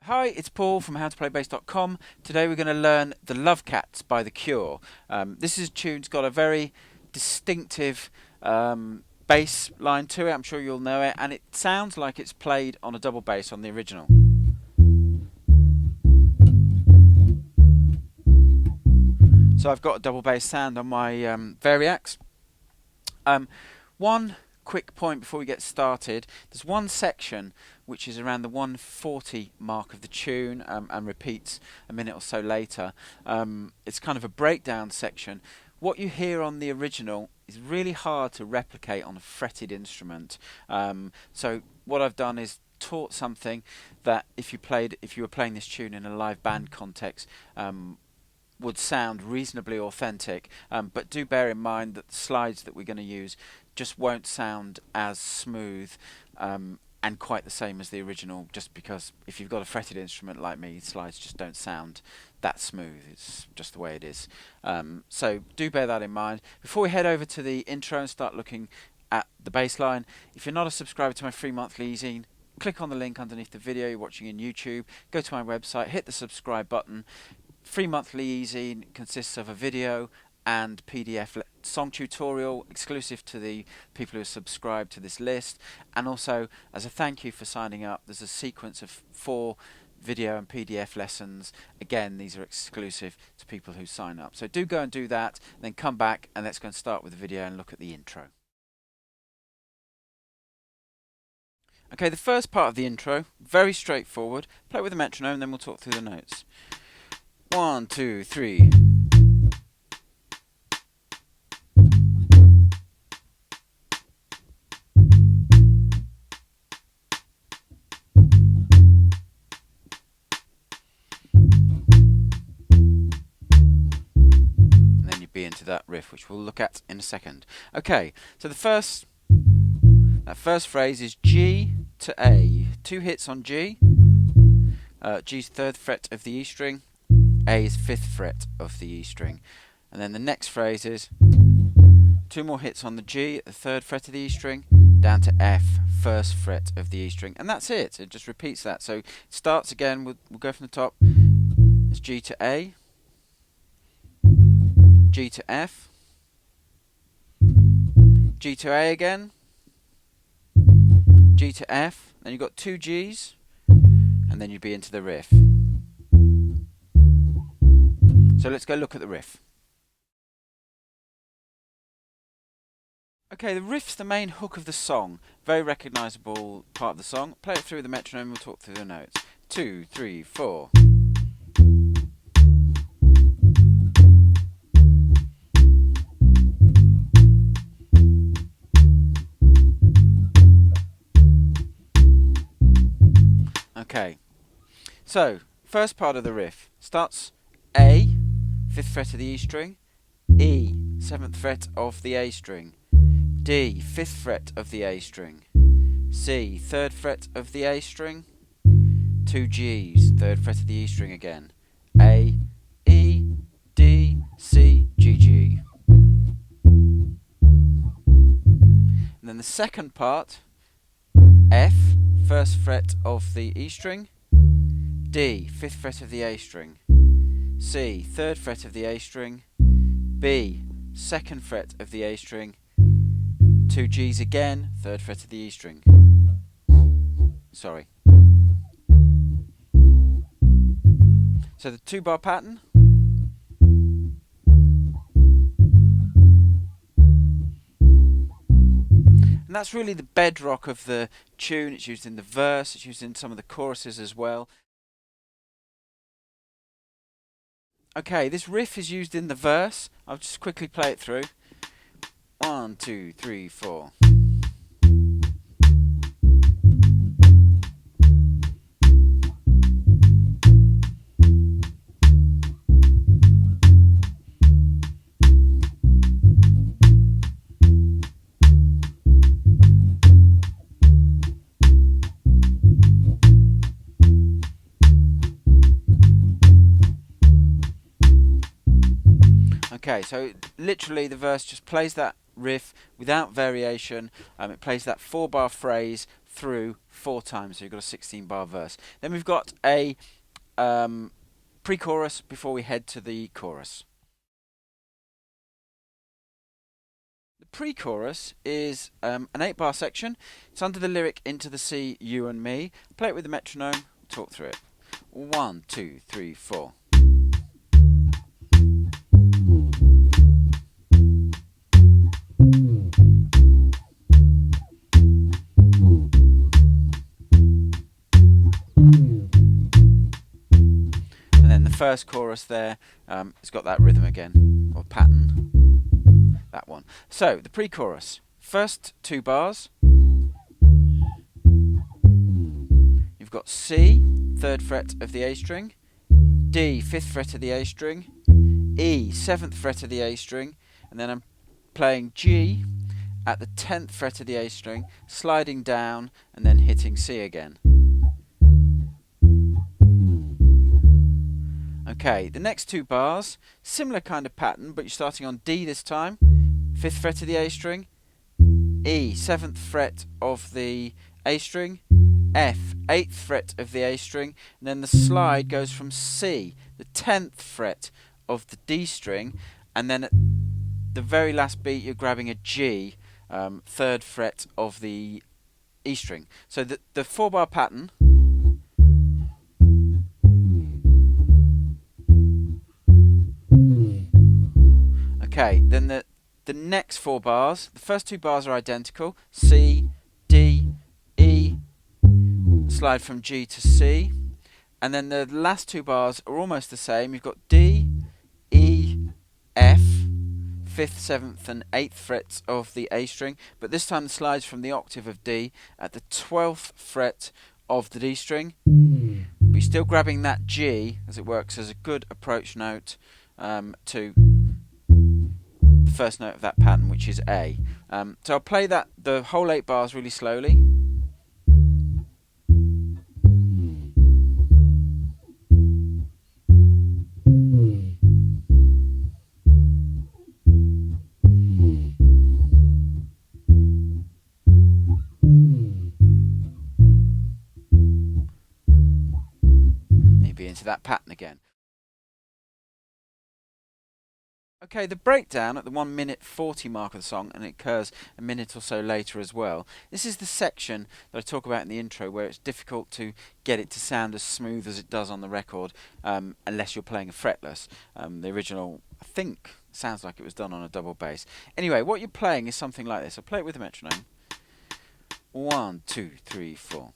Hi, it's Paul from howtoplaybassdotcom. Today we're going to learn The Love Cats by The Cure. This is a tune that's got a very distinctive bass line to it. I'm sure you'll know it, and it sounds like it's played on a double bass on the original. So I've got a double bass sound on my Variax. One quick point before we get started. There's one section which is around the 140 mark of the tune and repeats a minute or so later. It's kind of a breakdown section. What you hear on the original is really hard to replicate on a fretted instrument. So what I've done is taught something that if you were playing this tune in a live band context, would sound reasonably authentic, but do bear in mind that the slides that we're going to use just won't sound as smooth and quite the same as the original, just because if you've got a fretted instrument like me, slides just don't sound that smooth. It's just the way it is. So do bear that in mind. Before we head over to the intro and start looking at the bass line, if you're not a subscriber to my free monthly e-zine, click on the link underneath the video you're watching in YouTube, go to my website, hit the subscribe button. Free monthly e-zine consists of a video and PDF song tutorial exclusive to the people who are subscribed to this list, and also as a thank you for signing up, there's a sequence of 4 video and PDF lessons. Again, these are exclusive to people who sign up. So do go and do that, and then come back and let's go and start with the video and look at the intro. Okay, the first part of the intro, very straightforward. Play with the metronome and then we'll talk through the notes. 1, 2, 3. And then you'd be into that riff, which we'll look at in a second. Okay, so that first phrase is G to A. 2 hits on G. G's 3rd fret of the E string. A is 5th fret of the E string. And then the next phrase is 2 more hits on the G at the 3rd fret of the E string, down to F, 1st fret of the E string. And that's it. It just repeats that. So it starts again, we'll go from the top. It's G to A, G to F, G to A again, G to F, then you've got 2 Gs, and then you'd be into the riff. So let's go look at the riff. Okay, the riff's the main hook of the song. Very recognisable part of the song. Play it through the metronome and we'll talk through the notes. 2, 3, 4. Okay, so first part of the riff starts A, 5th fret of the E string, E, 7th fret of the A string, D, 5th fret of the A string, C, 3rd fret of the A string, 2 Gs, 3rd fret of the E string again, A, E, D, C, G, G. And then the second part, F, 1st fret of the E string, D, 5th fret of the A string, C, 3rd fret of the A string, B, 2nd fret of the A string, 2 Gs again, 3rd fret of the E string. Sorry. So the 2-bar pattern. And that's really the bedrock of the tune. It's used in the verse, it's used in some of the choruses as well. Okay, this riff is used in the verse. I'll just quickly play it through. 1, 2, 3, 4. Okay, so literally the verse just plays that riff without variation. It plays that 4-bar phrase through 4 times, so you've got a 16-bar verse. Then we've got a pre-chorus before we head to the chorus. The pre-chorus is an 8-bar section. It's under the lyric "Into the Sea, You and Me." Play it with the metronome, talk through it. 1, 2, 3, 4. And then the first chorus there, it's got that rhythm again, or pattern, that one. So, the pre-chorus, first 2 bars, you've got C, 3rd fret of the A string, D, 5th fret of the A string, E, 7th fret of the A string, and then I'm playing G at the 10th fret of the A string, sliding down, and then hitting C again. Okay, the next 2 bars, similar kind of pattern, but you're starting on D this time, 5th fret of the A string, E, 7th fret of the A string, F, 8th fret of the A string, and then the slide goes from C, the 10th fret of the D string, and then at the very last beat you're grabbing a G, 3rd fret of the E string. So the 4-bar pattern. Okay, then the next 4 bars, the first 2 bars are identical, C, D, E, slide from G to C, and then the last 2 bars are almost the same. You've got D, E, F, 5th, 7th and 8th frets of the A string, but this time the slide's from the octave of D at the 12th fret of the D string, but you're still grabbing that G as it works as a good approach note to the first note of that pattern, which is A. So I'll play the whole 8 bars really slowly. Maybe into that pattern again. Okay, the breakdown at the 1:40 mark of the song, and it occurs a minute or so later as well. This is the section that I talk about in the intro where it's difficult to get it to sound as smooth as it does on the record unless you're playing a fretless. The original, I think, sounds like it was done on a double bass. Anyway, what you're playing is something like this. I'll play it with a metronome. 1, 2, 3, 4.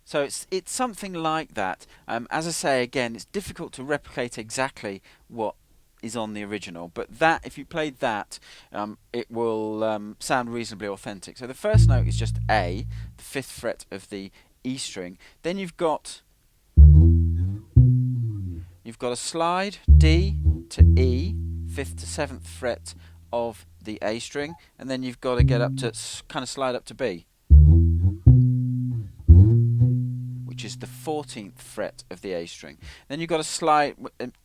So it's something like that. As I say again, it's difficult to replicate exactly what is on the original, but that, if you played that, it will sound reasonably authentic. So the first note is just A, the 5th fret of the E string. Then you've got a slide, D to E, 5th to 7th fret of the A string, and then you've got to get up to kind of slide up to B, which is the 14th fret of the A string. Then you've got to slide,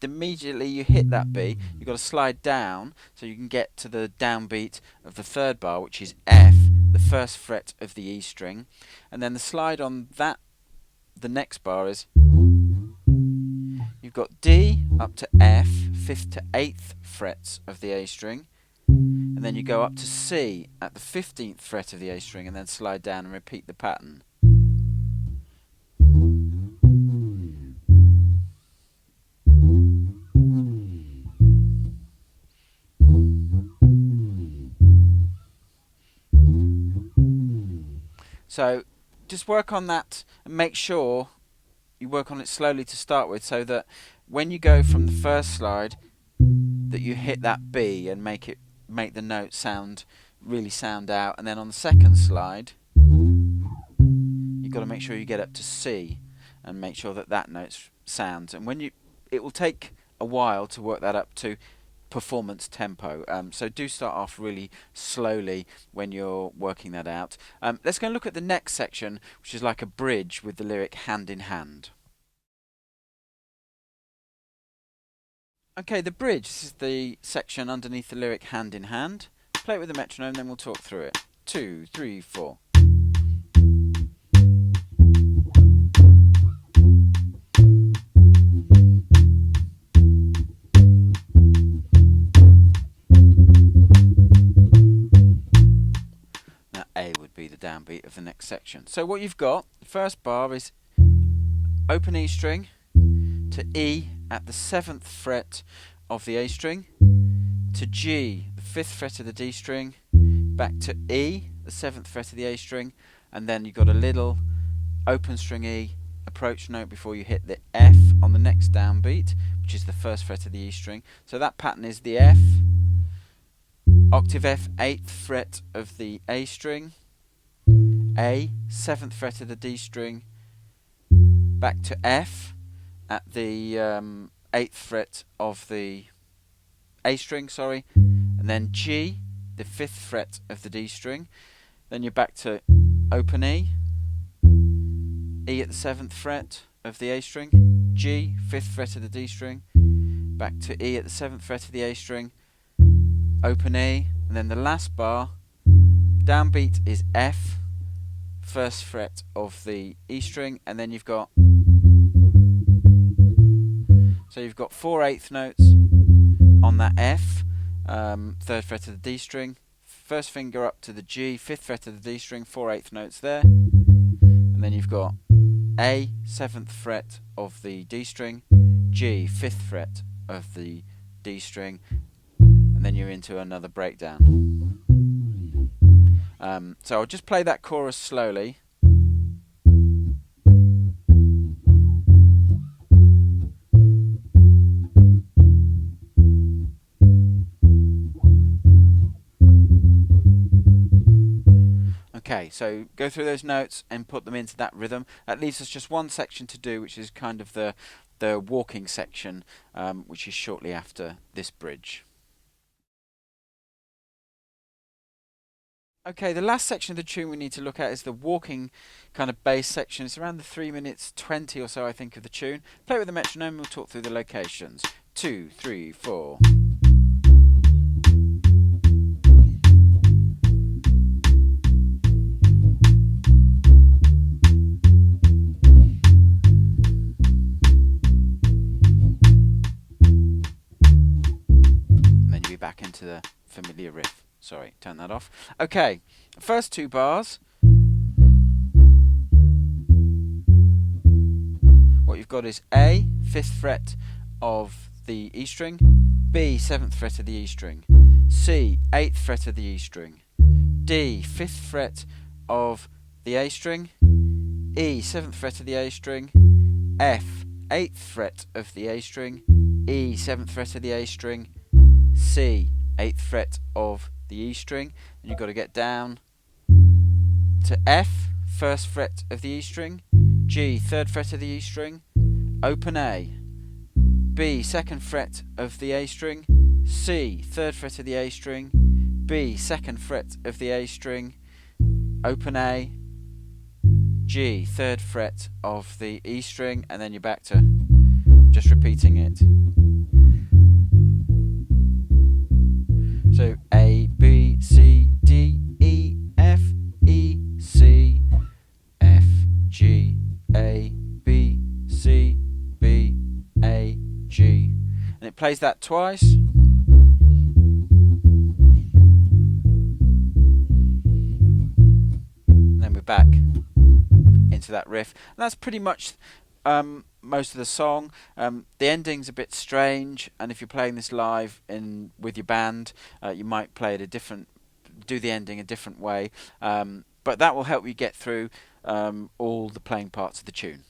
immediately you hit that B, you've got to slide down so you can get to the downbeat of the 3rd bar, which is F, the 1st fret of the E string. And then the slide on that, the next bar is, you've got D up to F, 5th to 8th frets of the A string. And then you go up to C at the 15th fret of the A string and then slide down and repeat the pattern. So just work on that and make sure you work on it slowly to start with, so that when you go from the first slide that you hit that B and make the note really sound out, and then on the second slide you've got to make sure you get up to C and make sure that note sounds. And it will take a while to work that up to performance tempo. So do start off really slowly when you're working that out. Let's go and look at the next section, which is like a bridge with the lyric hand in hand. Okay, the bridge, this is the section underneath the lyric hand in hand. Play it with the metronome, then we'll talk through it. 2, 3, 4. Now A would be the downbeat of the next section. So what you've got, the first bar is open E string to E at the 7th fret of the A string, to G, the 5th fret of the D string, back to E, the 7th fret of the A string, and then you've got a little open string E approach note before you hit the F on the next downbeat, which is the 1st fret of the E string. So that pattern is the F, octave F, 8th fret of the A string, A, 7th fret of the D string, back to F at the 8th fret of the A string, and then G, the 5th fret of the D string. Then you're back to open E, E at the 7th fret of the A string, G, 5th fret of the D string, back to E at the 7th fret of the A string, open E, and then the last bar, downbeat is F, 1st fret of the E string, and then you've got 4/8 notes on that F, 3rd fret of the D string, 1st finger up to the G, 5th fret of the D string, 4/8 notes there, and then you've got A, 7th fret of the D string, G, 5th fret of the D string, and then you're into another breakdown. So I'll just play that chorus slowly. Okay, so go through those notes and put them into that rhythm. That leaves us just one section to do, which is kind of the walking section, which is shortly after this bridge. Okay, the last section of the tune we need to look at is the walking kind of bass section. It's around the 3 minutes 20 or so, I think, of the tune. Play it with the metronome and we'll talk through the locations. 2, 3, 4. Back into the familiar riff. Sorry, turn that off. Okay, first 2 bars. What you've got is A, 5th fret of the E string, B, 7th fret of the E string, C, 8th fret of the E string, D, 5th fret of the A string, E, 7th fret of the A string, F, 8th fret of the A string, E, 7th fret of the A string, C, 8th fret of the E string, and you've got to get down to F, 1st fret of the E string, G, 3rd fret of the E string, open A, B, 2nd fret of the A string, C, 3rd fret of the A string, B, 2nd fret of the A string, open A, G, 3rd fret of the E string, and then you're back to just repeating it. So A, B, C, D, E, F, E, C, F, G, A, B, C, B, A, G. And it plays that twice. And then we're back into that riff. And that's pretty much most of the song. The ending's a bit strange, and if you're playing this live with your band, you might play it do the ending a different way, but that will help you get through all the playing parts of the tune.